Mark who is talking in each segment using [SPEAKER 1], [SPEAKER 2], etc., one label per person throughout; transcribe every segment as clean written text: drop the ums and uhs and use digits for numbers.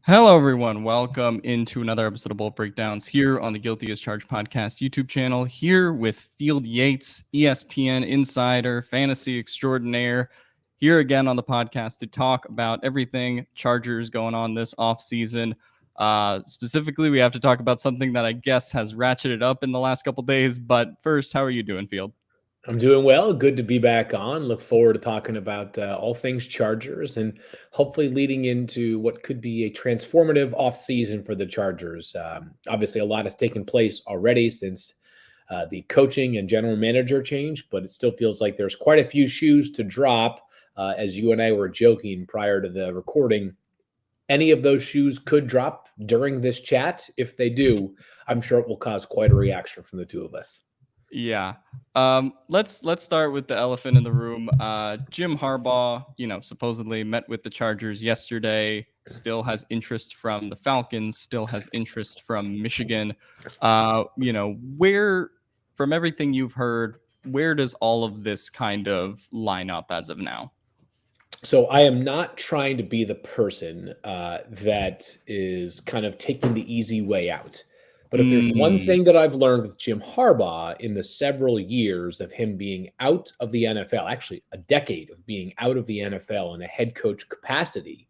[SPEAKER 1] Hello, everyone. Welcome into another episode of Bolt Breakdowns here on the Guilty as Charged podcast YouTube channel. Here with Field Yates, ESPN insider, fantasy extraordinaire. Here again on the podcast to talk about everything Chargers going on this offseason. Specifically, we have to talk about something that I guess has ratcheted up in the last couple days. But first, how are you doing, Field?
[SPEAKER 2] I'm doing well. Good to be back on. Look forward to talking about all things Chargers and hopefully leading into what could be a transformative offseason for the Chargers. Obviously, a lot has taken place already since the coaching and general manager change, but it still feels like there's quite a few shoes to drop. As you and I were joking prior to the recording, any of those shoes could drop during this chat. If they do, I'm sure it will cause quite a reaction from the two of us.
[SPEAKER 1] Yeah. Let's start with the elephant in the room. Jim Harbaugh, supposedly met with the Chargers yesterday, still has interest from the Falcons, still has interest from Michigan. Where from everything you've heard, where does all of this kind of line up as of now?
[SPEAKER 2] So I am not trying to be the person that is kind of taking the easy way out. But if there's one
[SPEAKER 1] Mm,
[SPEAKER 2] thing that I've learned with Jim Harbaugh in the several years of him being out of the NFL, actually a decade of being out of the NFL in a head coach capacity,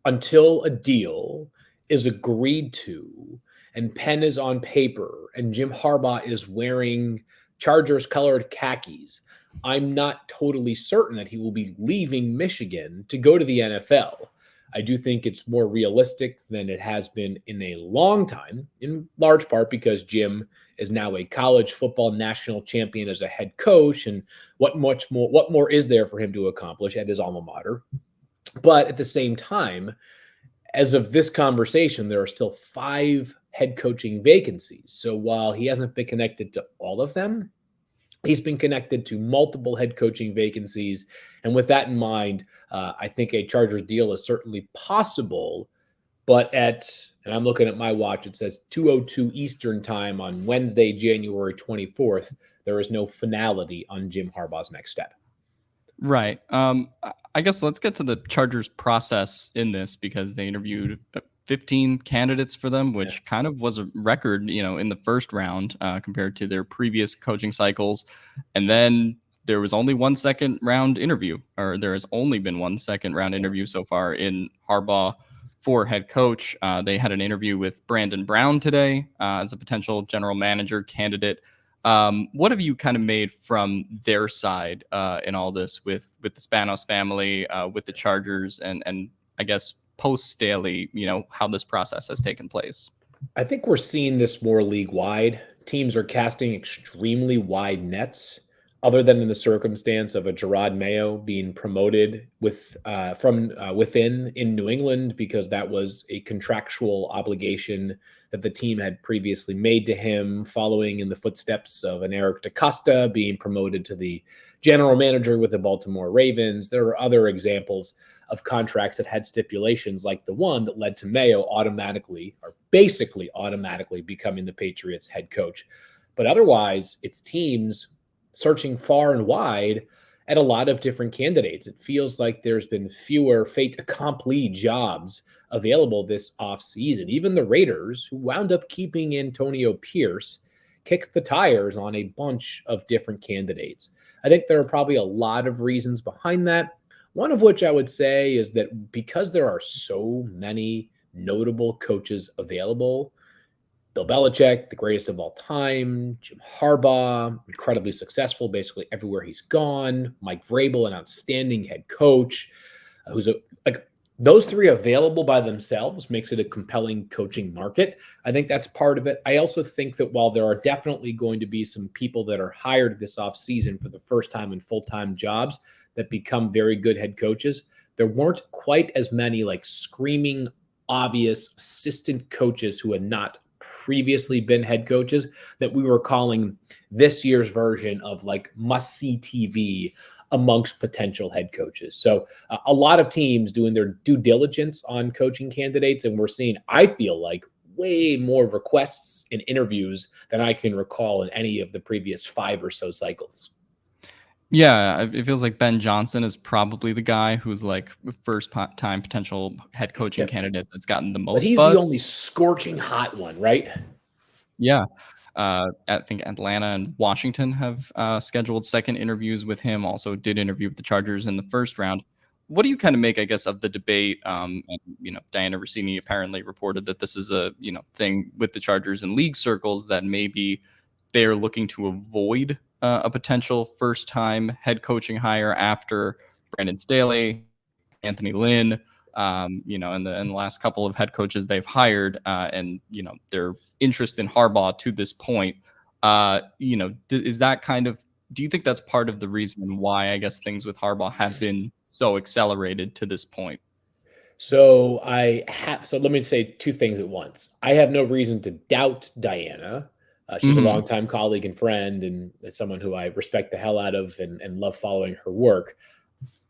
[SPEAKER 2] until a deal is agreed to and pen is on paper and Jim Harbaugh is wearing Chargers colored khakis, I'm not totally certain that he will be leaving Michigan to go to the NFL. I do think it's more realistic than it has been in a long time, in large part because Jim is now a college football national champion as a head coach. And what more is there for him to accomplish at his alma mater? But at the same time, as of this conversation, there are still 5 head coaching vacancies. So while he hasn't been connected to all of them, he's been connected to multiple head coaching vacancies. And with that in mind, I think a Chargers deal is certainly possible. But and I'm looking at my watch, it says 2:02 Eastern time on Wednesday, January 24th. There is no finality on Jim Harbaugh's next step.
[SPEAKER 1] right. I guess let's get to the Chargers process in this because they interviewed 15 candidates for them,
[SPEAKER 2] Yeah.
[SPEAKER 1] which kind of was a record, in the first round compared to their previous coaching cycles. And then there was only one second round interview, or there has only been one second round interview so far in Harbaugh for head coach. They had an interview with Brandon Brown today as a potential general manager candidate. What have you kind of made from their side in all this with the Spanos family, with the Chargers, and I guess post Staley, how this process has taken place?
[SPEAKER 2] I think we're seeing this more league wide. Teams are casting extremely wide nets, other than in the circumstance of a Gerard Mayo being promoted from within in New England because that was a contractual obligation that the team had previously made to him, following in the footsteps of an Eric DaCosta being promoted to the general manager with the Baltimore Ravens. There are other examples of contracts that had stipulations like the one that led to Mayo automatically or basically automatically becoming the Patriots head coach. But otherwise, it's teams searching far and wide at a lot of different candidates. It feels like there's been fewer fait accompli jobs available this offseason. Even the Raiders, who wound up keeping Antonio Pierce, kicked the tires on a bunch of different candidates. I think there are probably a lot of reasons behind that. One of which I would say is that because there are so many notable coaches available, Bill Belichick, the greatest of all time, Jim Harbaugh, incredibly successful basically everywhere he's gone, Mike Vrabel, an outstanding head coach, like those three available by themselves makes it a compelling coaching market. I think that's part of it. I also think that while there are definitely going to be some people that are hired this offseason for the first time in full-time jobs that become very good head coaches, there weren't quite as many like screaming obvious assistant coaches who had not previously been head coaches that we were calling this year's version of like must-see TV amongst potential head coaches. So a lot of teams doing their due diligence on coaching candidates, and we're seeing, I feel like, way more requests and interviews than I can recall in any of the previous 5 or so cycles.
[SPEAKER 1] Yeah, it feels like Ben Johnson is probably the guy who's like first time potential head coaching
[SPEAKER 2] Yep.
[SPEAKER 1] candidate that's gotten the
[SPEAKER 2] But
[SPEAKER 1] most
[SPEAKER 2] he's the
[SPEAKER 1] buzz.
[SPEAKER 2] only scorching hot one, right?
[SPEAKER 1] Yeah. I think Atlanta and Washington have scheduled second interviews with him. Also, did interview with the Chargers in the first round. What do you kind of make, I guess, of the debate? And, Diana Rossini apparently reported that this is a thing with the Chargers and league circles that maybe they're looking to avoid a potential first-time head coaching hire after Brandon Staley, Anthony Lynn, and the last couple of head coaches they've hired, and their interest in Harbaugh to this point. Is that kind of? Do you think that's part of the reason why I guess things with Harbaugh have been so accelerated to this point?
[SPEAKER 2] So let me say two things at once. I have no reason to doubt Diana. She's a
[SPEAKER 1] Hmm.
[SPEAKER 2] longtime colleague and friend, and someone who I respect the hell out of and love following her work.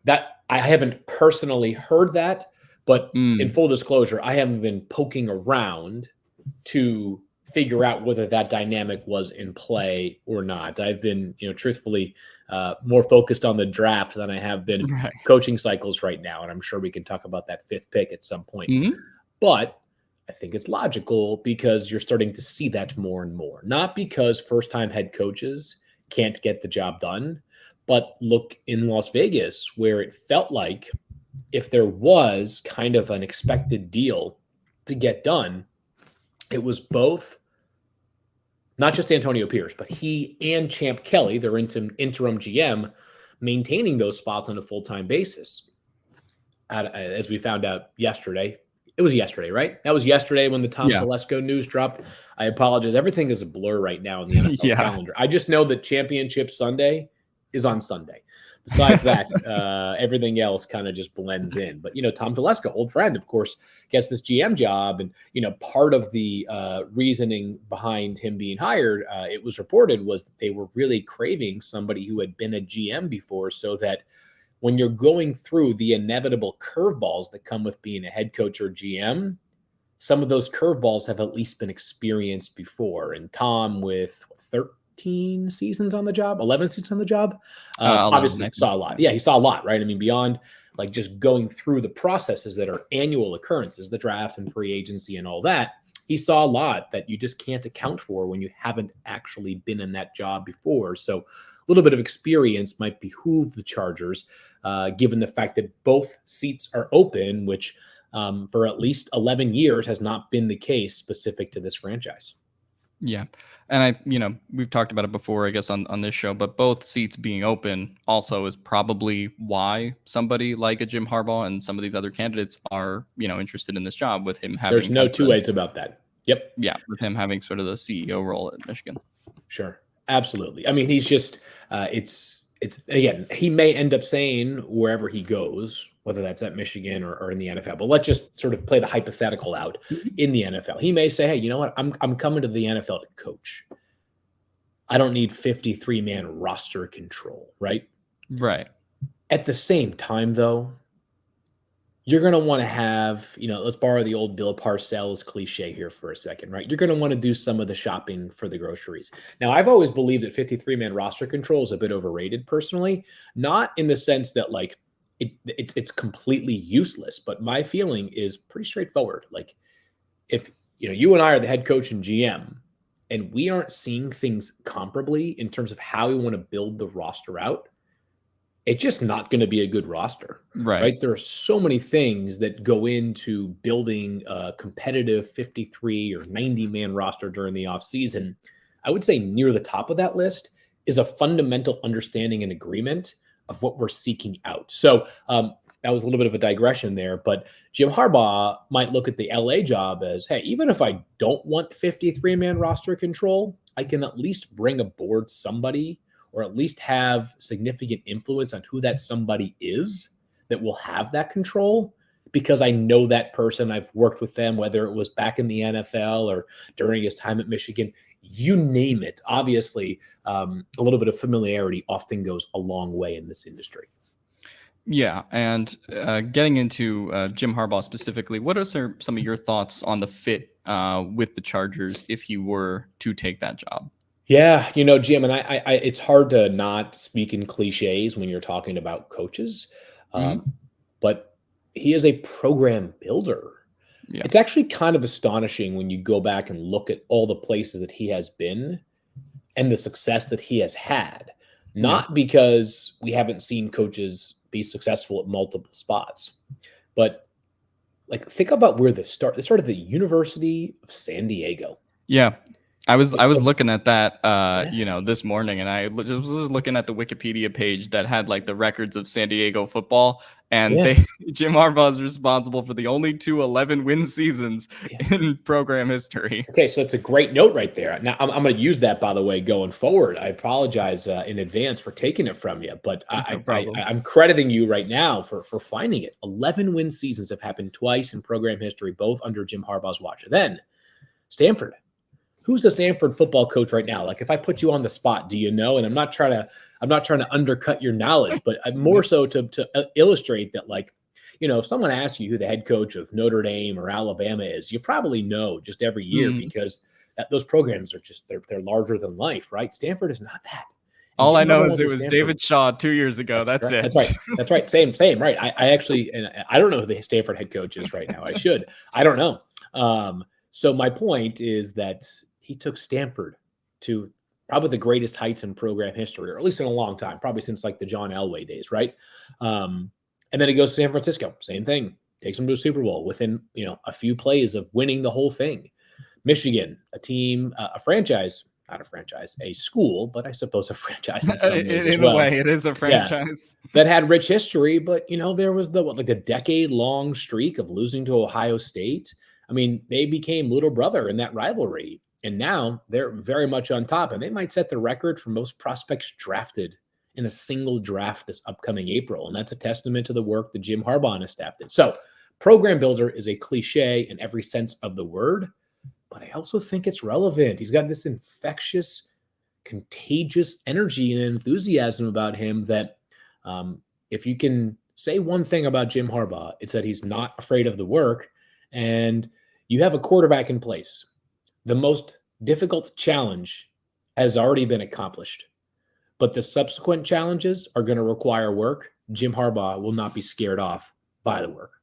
[SPEAKER 2] That I haven't personally heard that, but in
[SPEAKER 1] Mm,
[SPEAKER 2] full disclosure, I haven't been poking around to figure out whether that dynamic was in play or not. I've been, truthfully, more focused on the draft than I have been
[SPEAKER 1] right.
[SPEAKER 2] coaching cycles right now, and I'm sure we can talk about that fifth pick at some point.
[SPEAKER 1] Mhm.
[SPEAKER 2] But I think it's logical because you're starting to see that more and more. Not because first time head coaches can't get the job done, but look in Las Vegas, where it felt like if there was kind of an expected deal to get done, it was both not just Antonio Pierce, but he and Champ Kelly, their interim GM, maintaining those spots on a full time basis. As we found out yesterday, it was yesterday, right? That was yesterday when the Tom
[SPEAKER 1] Yeah.
[SPEAKER 2] Telesco news dropped. I apologize. Everything is a blur right now in the NFL
[SPEAKER 1] Yeah.
[SPEAKER 2] calendar. I just know that Championship Sunday is on Sunday. Besides that, everything else kind of just blends in. But Tom Telesco, old friend, of course, gets this GM job, and part of the reasoning behind him being hired, it was reported, was that they were really craving somebody who had been a GM before, so that when you're going through the inevitable curveballs that come with being a head coach or GM, some of those curveballs have at least been experienced before. And Tom, with 13 seasons on the job, 11 seasons on the job,
[SPEAKER 1] 11, I
[SPEAKER 2] obviously
[SPEAKER 1] think.
[SPEAKER 2] saw a lot.
[SPEAKER 1] Yeah.
[SPEAKER 2] Yeah, he saw a lot, right? I mean, beyond like just going through the processes that are annual occurrences, the draft and free agency and all that, he saw a lot that you just can't account for when you haven't actually been in that job before. So a little bit of experience might behoove the Chargers, given the fact that both seats are open, which for at least 11 years has not been the case specific to this franchise.
[SPEAKER 1] Yeah. And we've talked about it before, I guess, on this show, but both seats being open also is probably why somebody like a Jim Harbaugh and some of these other candidates are, interested in this job with him
[SPEAKER 2] There's
[SPEAKER 1] having
[SPEAKER 2] no
[SPEAKER 1] kind of
[SPEAKER 2] two ways about that. Yep.
[SPEAKER 1] yeah, with him having sort of the CEO role at Michigan.
[SPEAKER 2] Sure. Absolutely. I mean, he's just it's again, he may end up saying wherever he goes, whether that's at Michigan or in the NFL. But let's just sort of play the hypothetical out
[SPEAKER 1] Mhm.
[SPEAKER 2] in the NFL. He may say, hey, you know what? I'm coming to the NFL to coach. I don't need 53-man roster control, right?
[SPEAKER 1] Right.
[SPEAKER 2] At the same time, though, you're going to want to have, let's borrow the old Bill Parcells cliche here for a second, right? You're going to want to do some of the shopping for the groceries. Now, I've always believed that 53-man roster control is a bit overrated personally, not in the sense that like it's completely useless, but my feeling is pretty straightforward. Like if, you and I are the head coach and GM and we aren't seeing things comparably in terms of how we want to build the roster out, it's just not going to be a good roster,
[SPEAKER 1] Right.
[SPEAKER 2] right? There are so many things that go into building a competitive 53 or 90-man roster during the offseason. I would say near the top of that list is a fundamental understanding and agreement of what we're seeking out. So that was a little bit of a digression there, but Jim Harbaugh might look at the LA job as, hey, even if I don't want 53-man roster control, I can at least bring aboard somebody or at least have significant influence on who that somebody is that will have that control because I know that person. I've worked with them, whether it was back in the NFL or during his time at Michigan, you name it. Obviously, a little bit of familiarity often goes a long way in this industry.
[SPEAKER 1] Yeah, and getting into Jim Harbaugh specifically, what are some of your thoughts on the fit with the Chargers if you were to take that job?
[SPEAKER 2] Yeah, Jim, and it's hard to not speak in cliches when you're talking about coaches,
[SPEAKER 1] Hmm.
[SPEAKER 2] um, but he is a program builder.
[SPEAKER 1] Yeah.
[SPEAKER 2] It's actually kind of astonishing when you go back and look at all the places that he has been and the success that he has had.
[SPEAKER 1] Yeah.
[SPEAKER 2] Not because we haven't seen coaches be successful at multiple spots, but like think about where this started. This started at the University of San Diego.
[SPEAKER 1] Yeah. I was
[SPEAKER 2] Like,
[SPEAKER 1] looking at that
[SPEAKER 2] yeah,
[SPEAKER 1] this morning, and just was looking at the Wikipedia page that had like the records of San Diego football, and
[SPEAKER 2] yeah,
[SPEAKER 1] they Jim Harbaugh is responsible for the only two 11-win seasons
[SPEAKER 2] yeah.
[SPEAKER 1] in program history.
[SPEAKER 2] Okay, so it's a great note right there. Now, I'm going to use that, by the way, going forward. I apologize in advance for taking it from you, but
[SPEAKER 1] No problem.
[SPEAKER 2] I'm crediting you right now for finding it. 11 win seasons have happened twice in program history, both under Jim Harbaugh's watch. Then Stanford. Who's the Stanford football coach right now? Like, if I put you on the spot, do you know? And I'm not trying to undercut your knowledge, but more so to illustrate that, like, if someone asks you who the head coach of Notre Dame or Alabama is, you probably know just every year
[SPEAKER 1] Mhm.
[SPEAKER 2] because those programs are just they're larger than life, right? Stanford is not that, and
[SPEAKER 1] All I
[SPEAKER 2] Jim
[SPEAKER 1] know
[SPEAKER 2] Harbaugh
[SPEAKER 1] is
[SPEAKER 2] went
[SPEAKER 1] it
[SPEAKER 2] to
[SPEAKER 1] was
[SPEAKER 2] Stanford.
[SPEAKER 1] David Shaw 2 years ago.
[SPEAKER 2] That's
[SPEAKER 1] That's
[SPEAKER 2] correct. That's
[SPEAKER 1] it.
[SPEAKER 2] right. That's right. Same. Right. I actually, and I don't know who the Stanford head coach is right now. I should. I don't know. So my point is that he took Stanford to probably the greatest heights in program history, or at least in a long time, probably since like the John Elway days, right? And then he goes to San Francisco. Same thing. Takes them to a Super Bowl within a few plays of winning the whole thing. Michigan, a team, a franchise, not a franchise, a school, but I suppose a franchise in some ways as
[SPEAKER 1] In a
[SPEAKER 2] well.
[SPEAKER 1] way, it is a
[SPEAKER 2] Yeah,
[SPEAKER 1] franchise.
[SPEAKER 2] that had rich history, but there was like a decade-long streak of losing to Ohio State. I mean, they became little brother in that rivalry, and now they're very much on top, and they might set the record for most prospects drafted in a single draft this upcoming April, and that's a testament to the work that Jim Harbaugh and his staff did. So, program builder is a cliche in every sense of the word, but I also think it's relevant. He's got this infectious, contagious energy and enthusiasm about him that if you can say one thing about Jim Harbaugh, it's that he's not afraid of the work, and you have a quarterback in place. The most difficult challenge has already been accomplished, but the subsequent challenges are going to require work. Jim Harbaugh will not be scared off by the work.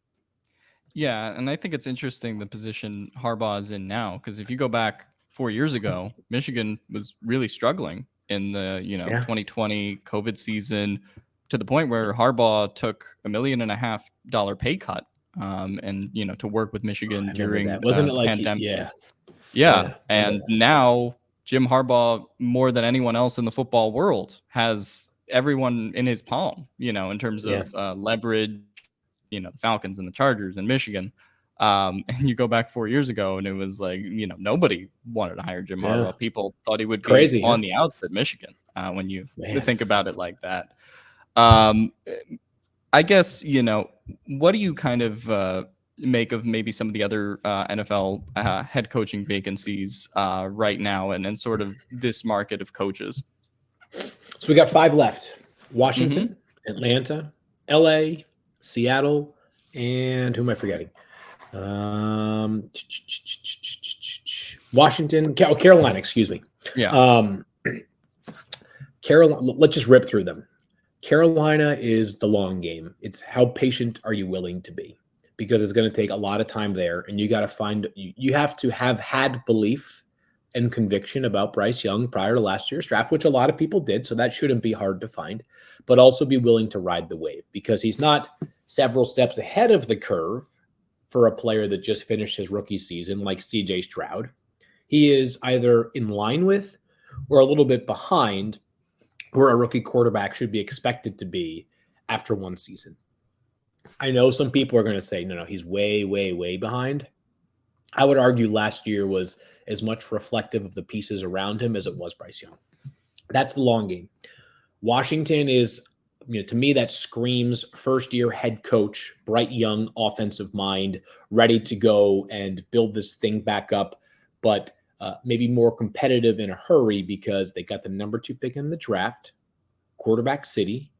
[SPEAKER 1] Yeah, and I think it's interesting the position Harbaugh is in now because if you go back 4 years ago, Michigan was really struggling in the
[SPEAKER 2] Yeah,
[SPEAKER 1] 2020 COVID season to the point where Harbaugh took $1.5 million pay cut, and to work with Michigan
[SPEAKER 2] I remember
[SPEAKER 1] during
[SPEAKER 2] that. Wasn't it
[SPEAKER 1] the
[SPEAKER 2] like,
[SPEAKER 1] pandemic.
[SPEAKER 2] yeah,
[SPEAKER 1] Yeah,
[SPEAKER 2] yeah, I remember
[SPEAKER 1] and
[SPEAKER 2] that.
[SPEAKER 1] now Jim Harbaugh, more than anyone else in the football world, has everyone in his palm. In terms
[SPEAKER 2] Yeah,
[SPEAKER 1] of leverage, the Falcons and the Chargers and Michigan. And you go back 4 years ago, and it was like nobody wanted to hire Jim
[SPEAKER 2] yeah.
[SPEAKER 1] Harbaugh. People thought he would be
[SPEAKER 2] Crazy, huh?
[SPEAKER 1] on the outs at Michigan. When you
[SPEAKER 2] Man.
[SPEAKER 1] think about it like that, um, I guess what do you kind of make of maybe some of the other NFL head coaching vacancies right now, and sort of this market of coaches?
[SPEAKER 2] So we got five left:
[SPEAKER 1] Hmm.
[SPEAKER 2] Washington, Atlanta, LA, Seattle, and who am I forgetting? Um, Washington, Carolina, excuse me.
[SPEAKER 1] Yeah.
[SPEAKER 2] Um, Carolina, let's just rip through them. Carolina is the long game. It's how patient are you willing to be? Because it's going to take a lot of time there, and you got to find you have to have had belief and conviction about Bryce Young prior to last year's draft, which a lot of people did. So that shouldn't be hard to find, but also be willing to ride the wave because he's not several steps ahead of the curve for a player that just finished his rookie season like CJ Stroud. He is either in line with or a little bit behind where a rookie quarterback should be expected to be after one season. I know some people are going to say, no, he's way, way, way behind. I would argue last year was as much reflective of the pieces around him as it was Bryce Young. That's the long game. Washington is, to me, that screams first year head coach, bright young offensive mind, ready to go and build this thing back up, but maybe more competitive in a hurry because they got the number 2 pick in the draft, quarterback city,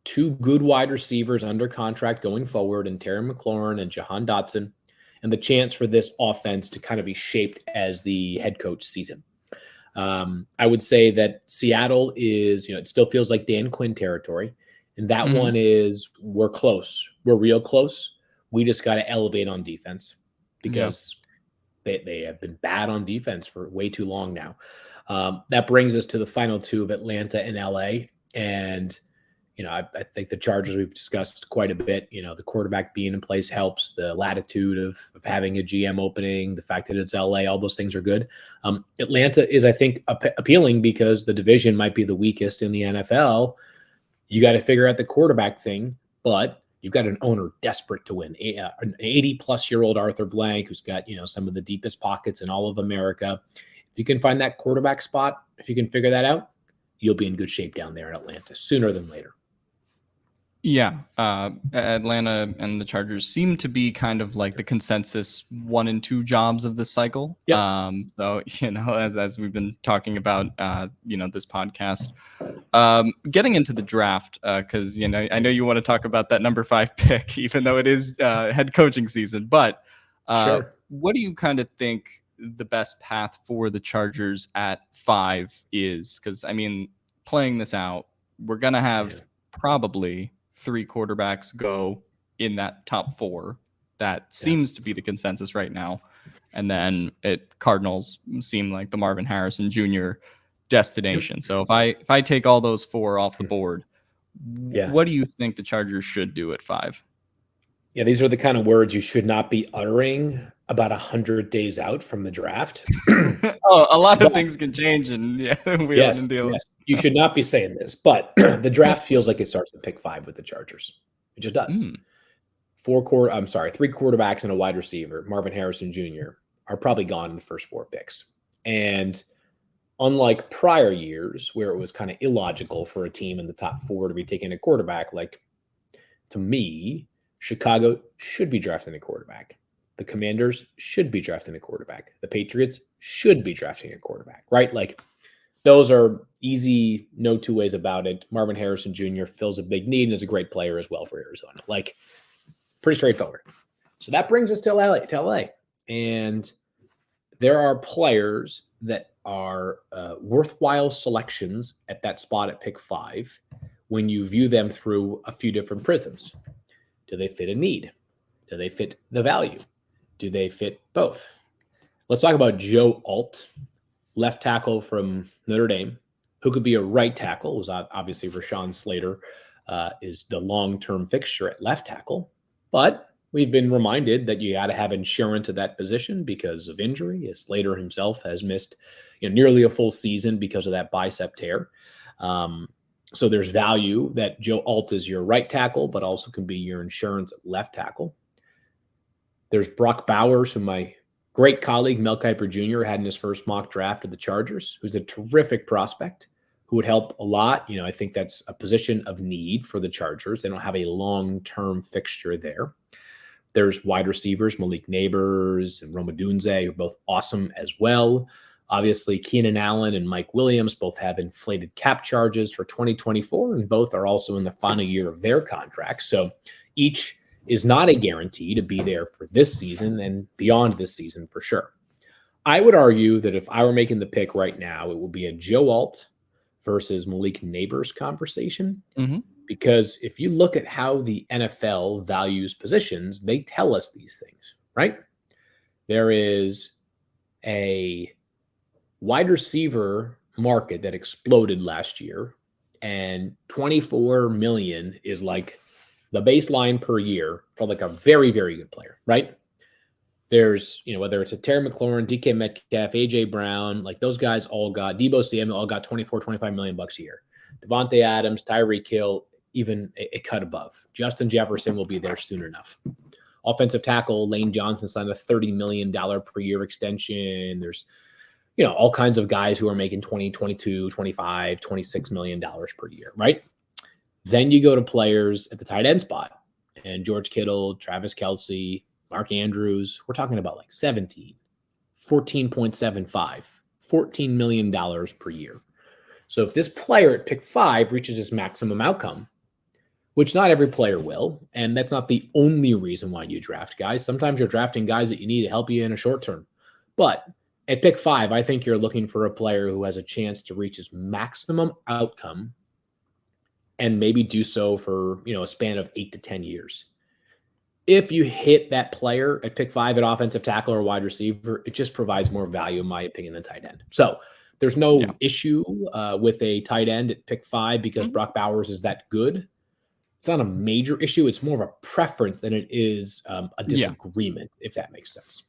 [SPEAKER 2] 2 good wide receivers under contract going forward, and Terry McLaurin and Jahan Dotson, and the chance for this offense to kind of be shaped as the head coach season. I would say that Seattle is, it still feels like Dan Quinn territory. And that
[SPEAKER 1] Mhm.
[SPEAKER 2] one is we're close. We're real close. We just got to elevate on defense
[SPEAKER 1] Yeah.
[SPEAKER 2] because they have been bad on defense for way too long now. That brings us to the final two of Atlanta and LA. And I think the Chargers we've discussed quite a bit. The quarterback being in place helps. The latitude of having a GM opening, the fact that it's LA, all those things are good. Atlanta is, I think, appealing because the division might be the weakest in the NFL. You got to figure out the quarterback thing, but you've got an owner desperate to win. An 80-plus-year-old Arthur Blank who's got some of the deepest pockets in all of America. If you can find that quarterback spot, if you can figure that out, you'll be in good shape down there in Atlanta sooner than later.
[SPEAKER 1] Yeah, Atlanta and the Chargers seem to be kind of like the consensus 1 and 2 jobs of this cycle.
[SPEAKER 2] Yep.
[SPEAKER 1] So as we've been talking about, this podcast, getting into the draft, because I know you want to talk about that number 5 pick, even though it is head coaching season. But
[SPEAKER 2] Sure.
[SPEAKER 1] what do you kind of think the best path for the Chargers at 5 is? Because playing this out, we're gonna have probably 3 quarterbacks go in that top 4. That seems to be the consensus right now. And then Cardinals seem like the Marvin Harrison Jr. destination. So if I take all those 4 off the board, what do you think the Chargers should do at 5?
[SPEAKER 2] Yeah, these are the kind of words you should not be uttering about 100 days out from the draft.
[SPEAKER 1] Oh, a lot of
[SPEAKER 2] But
[SPEAKER 1] things can change, and wheeling
[SPEAKER 2] yes,
[SPEAKER 1] and dealing.
[SPEAKER 2] yes, you should not be saying this, but the draft feels like it starts at pick 5 with the Chargers. It just does. 3 quarterbacks and a wide receiver, Marvin Harrison Jr., are probably gone in the first 4 picks. And unlike prior years where it was kind of illogical for a team in the top 4 to be taking a quarterback, like, to me, Chicago should be drafting a quarterback. The Commanders should be drafting a quarterback. The Patriots should be drafting a quarterback, right? Like, those are easy, no two ways about it. Marvin Harrison Jr. fills a big need and is a great player as well for Arizona. Like, pretty straightforward. So that brings us to LA. And there are players that are worthwhile selections at that spot at pick 5 when you view them through a few different prisms. Do they fit a need? Do they fit the value? Do they fit both? Let's talk about Joe Alt, left tackle from Notre Dame, who could be a right tackle. It was obviously Rashawn Slater is the long-term fixture at left tackle. But we've been reminded that you got to have insurance at that position because of injury, as Slater himself has missed nearly a full season because of that bicep tear. So there's value that Joe Alt is your right tackle, but also can be your insurance at left tackle. There's Brock Bowers, who my great colleague Mel Kiper Jr. had in his first mock draft of the Chargers, who's a terrific prospect who would help a lot. I think that's a position of need for the Chargers. They don't have a long-term fixture there. There's wide receivers, Malik Neighbors and Rome Odunze, who are both awesome as well. Obviously, Keenan Allen and Mike Williams both have inflated cap charges for 2024, and both are also in the final year of their contracts. So each is not a guarantee to be there for this season and beyond this season for sure. I would argue that if I were making the pick right now, it would be a Joe Alt versus Malik Neighbors conversation.
[SPEAKER 1] Mm-hmm.
[SPEAKER 2] Because if you look at how the NFL values positions, they tell us these things, right? There is a wide receiver market that exploded last year, and 24 million is like the baseline per year for like a very, very good player, right? There's, whether it's a Terry McLaurin, DK Metcalf, AJ Brown, like those guys all got, Debo Samuel all got 24, 25 million bucks a year. Devontae Adams, Tyreek Hill, even a cut above. Justin Jefferson will be there soon enough. Offensive tackle, Lane Johnson signed a $30 million per year extension. There's, all kinds of guys who are making 20, 22, 25, $26 million per year, right? Then you go to players at the tight end spot, and George Kittle, Travis Kelce, Mark Andrews, we're talking about like 17, 14.75, $14 million per year. So if this player at pick 5 reaches his maximum outcome, which not every player will, and that's not the only reason why you draft guys. Sometimes you're drafting guys that you need to help you in a short term. But At pick 5, I think you're looking for a player who has a chance to reach his maximum outcome and maybe do so for, a span of 8 to 10 years. If you hit that player at pick 5 at offensive tackle or wide receiver, it just provides more value, in my opinion, than tight end. So there's
[SPEAKER 1] Yeah.
[SPEAKER 2] no issue with a tight end at pick 5 because
[SPEAKER 1] Mhm.
[SPEAKER 2] Brock Bowers is that good. It's not a major issue. It's more of a preference than it is a
[SPEAKER 1] Yeah.
[SPEAKER 2] disagreement, if that makes sense.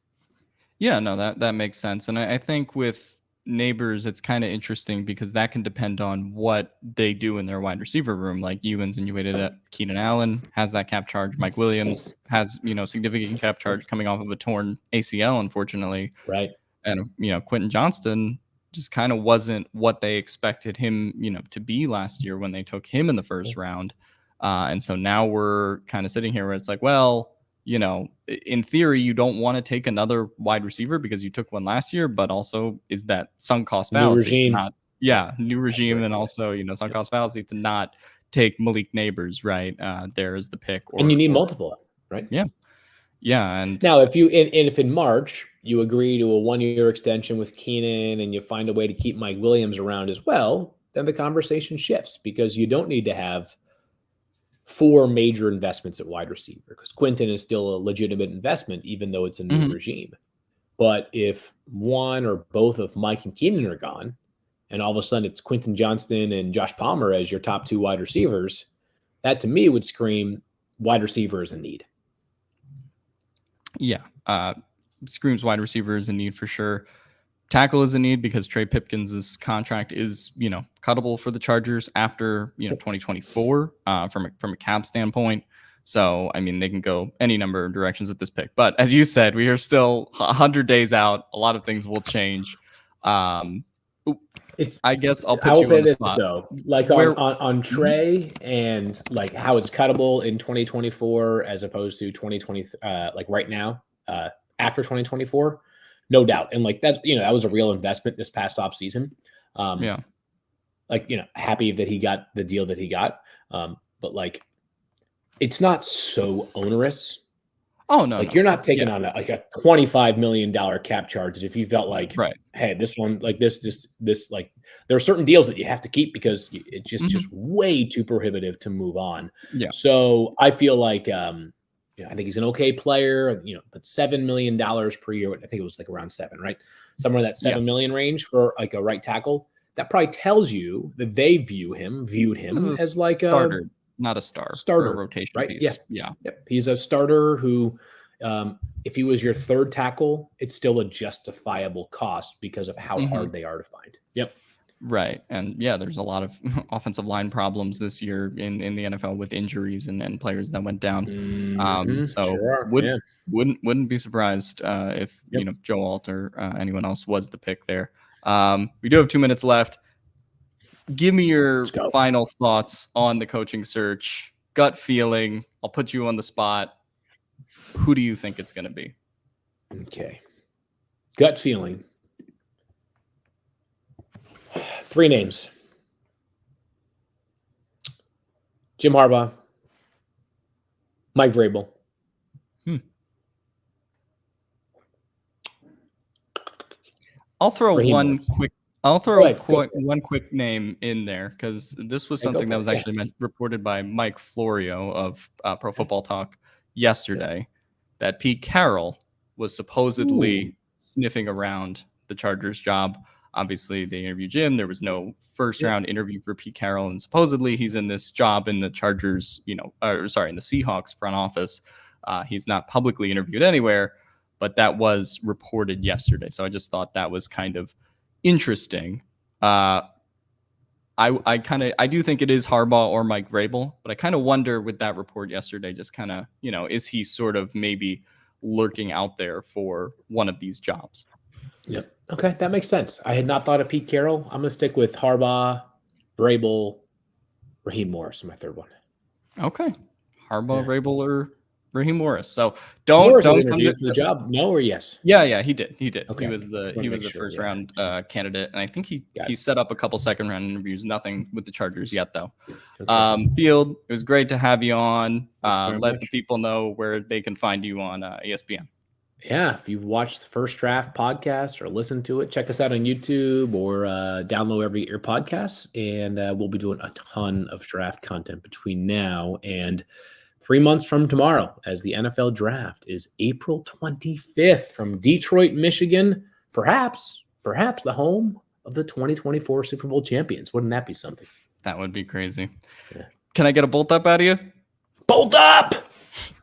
[SPEAKER 1] Yeah, no, that makes sense. And I think with neighbors, it's kind of interesting because that can depend on what they do in their wide receiver room. Like you insinuated that Keenan Allen has that cap charge. Mike Williams has, significant cap charge coming off of a torn ACL, unfortunately.
[SPEAKER 2] Right.
[SPEAKER 1] And, Quentin Johnston just kind of wasn't what they expected him, to be last year when they took him in the first round. And so now we're kind of sitting here where it's like, well, in theory, you don't want to take another wide receiver because you took one last year, but also is that sunk cost
[SPEAKER 2] New
[SPEAKER 1] fallacy to
[SPEAKER 2] regime.
[SPEAKER 1] not, yeah, new
[SPEAKER 2] I
[SPEAKER 1] regime,
[SPEAKER 2] agree.
[SPEAKER 1] and also, sunk cost fallacy to not take Malik Neighbors, right? There is the pick,
[SPEAKER 2] And you need
[SPEAKER 1] or
[SPEAKER 2] multiple, right?
[SPEAKER 1] yeah, yeah, and
[SPEAKER 2] Now, if in March you agree to a 1-year extension with Keenan and you find a way to keep Mike Williams around as well, then the conversation shifts because you don't need to have 4 major investments at wide receiver because Quinton is still a legitimate investment, even though it's a new
[SPEAKER 1] mhm,
[SPEAKER 2] regime. But if one or both of Mike and Keenan are gone, and all of a sudden it's Quinton Johnston and Josh Palmer as your top 2 wide receivers, that to me would scream wide receiver is a need.
[SPEAKER 1] yeah, screams wide receiver is a need for sure. Tackle is a need because Trey Pipkins' contract is, cuttable for the Chargers after, 2024 from a cap standpoint. So, I mean, they can go any number of directions with this pick. But as you said, we are still 100 days out. A lot of things will change. Um,
[SPEAKER 2] It's
[SPEAKER 1] I guess I'll
[SPEAKER 2] I
[SPEAKER 1] put
[SPEAKER 2] will
[SPEAKER 1] you on
[SPEAKER 2] say
[SPEAKER 1] the
[SPEAKER 2] this
[SPEAKER 1] spot.
[SPEAKER 2] though, like
[SPEAKER 1] Where
[SPEAKER 2] on
[SPEAKER 1] Mhm.
[SPEAKER 2] Trey and like how it's cuttable in 2024 as opposed to 2020, like right now, after 2024, no doubt. And like that was a real investment this past off season. Um,
[SPEAKER 1] Yeah.
[SPEAKER 2] happy that he got the deal that he got. But like, it's not so onerous.
[SPEAKER 1] Oh, no,
[SPEAKER 2] Like
[SPEAKER 1] no.
[SPEAKER 2] you're not taking
[SPEAKER 1] Yeah.
[SPEAKER 2] on a $25 million cap charge that if you felt like,
[SPEAKER 1] Right.
[SPEAKER 2] hey, this one like this like there are certain deals that you have to keep because it's just
[SPEAKER 1] Hmm.
[SPEAKER 2] way too prohibitive to move on.
[SPEAKER 1] Yeah.
[SPEAKER 2] So I feel like I think he's an okay player, but $7 million per year. I think it was like around 7, right? Somewhere in that
[SPEAKER 1] Yeah.
[SPEAKER 2] 7 million range for like a right tackle. That probably tells you that they viewed
[SPEAKER 1] As
[SPEAKER 2] him
[SPEAKER 1] a
[SPEAKER 2] as like a
[SPEAKER 1] starter, not a star or a
[SPEAKER 2] starter,
[SPEAKER 1] rotation
[SPEAKER 2] right? Yeah.
[SPEAKER 1] piece. Yeah.
[SPEAKER 2] Yep. He's a starter who, if he was your third tackle, it's still a justifiable cost because of how
[SPEAKER 1] Hmm.
[SPEAKER 2] hard they are to find. Yep.
[SPEAKER 1] Right. And yeah, there's a lot of offensive line problems this year in the NFL with injuries and players that went down. So
[SPEAKER 2] Sure are. Yeah.
[SPEAKER 1] wouldn't be surprised if
[SPEAKER 2] Yep.
[SPEAKER 1] Joe Alt or anyone else was the pick there. We do have 2 minutes left. Give me
[SPEAKER 2] Let's
[SPEAKER 1] your
[SPEAKER 2] go.
[SPEAKER 1] final thoughts on the coaching search. Gut feeling. I'll put you on the spot. Who do you think it's going to be?
[SPEAKER 2] Okay. Gut feeling. 3 names. Jim Harbaugh, Mike Vrabel.
[SPEAKER 1] Hmm. I'll throw
[SPEAKER 2] Raheem
[SPEAKER 1] one
[SPEAKER 2] Morris.
[SPEAKER 1] quick. I'll
[SPEAKER 2] Go
[SPEAKER 1] throw
[SPEAKER 2] ahead. Go for it.
[SPEAKER 1] one quick name in there because this was
[SPEAKER 2] Go
[SPEAKER 1] something that
[SPEAKER 2] for
[SPEAKER 1] was
[SPEAKER 2] it. Yeah.
[SPEAKER 1] actually reported by Mike Florio of Pro
[SPEAKER 2] Okay.
[SPEAKER 1] Football Talk
[SPEAKER 2] Yeah.
[SPEAKER 1] yesterday that Pete Carroll was
[SPEAKER 2] Ooh.
[SPEAKER 1] supposedly sniffing around the Chargers job. Obviously, they interviewed Jim. There was no first
[SPEAKER 2] Yep.
[SPEAKER 1] round interview for Pete Carroll, and supposedly he's in this job in the Chargers, in the Seahawks front office. He's not publicly interviewed anywhere, but that was reported yesterday. So I just thought that was kind of interesting. I do think it is Harbaugh or Mike Vrabel, but I kind of wonder with that report yesterday, just kind of is he sort of maybe lurking out there for one of these jobs?
[SPEAKER 2] Yep. Okay, that makes sense. I had not thought of Pete Carroll. I'm gonna stick with Harbaugh, Vrabel, Raheem Morris, my third one.
[SPEAKER 1] Okay, Harbaugh,
[SPEAKER 2] Yeah.
[SPEAKER 1] Vrabel, or Raheem Morris. So don't
[SPEAKER 2] Morris has
[SPEAKER 1] don't come to
[SPEAKER 2] interviewed for the job. No or yes?
[SPEAKER 1] Yeah, he did. He did. He
[SPEAKER 2] Okay.
[SPEAKER 1] was the
[SPEAKER 2] Want
[SPEAKER 1] he
[SPEAKER 2] to
[SPEAKER 1] was
[SPEAKER 2] make
[SPEAKER 1] the
[SPEAKER 2] sure.
[SPEAKER 1] first
[SPEAKER 2] Yeah.
[SPEAKER 1] round candidate, and I think
[SPEAKER 2] Got
[SPEAKER 1] he set up a couple second round interviews. Nothing with the Chargers yet, though.
[SPEAKER 2] it. Okay.
[SPEAKER 1] Field, it was great to have you on.
[SPEAKER 2] Thank you very
[SPEAKER 1] Let the
[SPEAKER 2] much.
[SPEAKER 1] people know where they can find you on ESPN.
[SPEAKER 2] Yeah, if you've watched the First Draft podcast or listened to it, check us out on YouTube or download wherever you get your podcasts. And we'll be doing a ton of draft content between now and 3 months from tomorrow, as the NFL draft is April 25th from Detroit, Michigan. Perhaps the home of the 2024 Super Bowl champions. Wouldn't that be something?
[SPEAKER 1] That would be crazy.
[SPEAKER 2] Yeah.
[SPEAKER 1] Can I get a bolt up out of you?
[SPEAKER 2] Bolt up!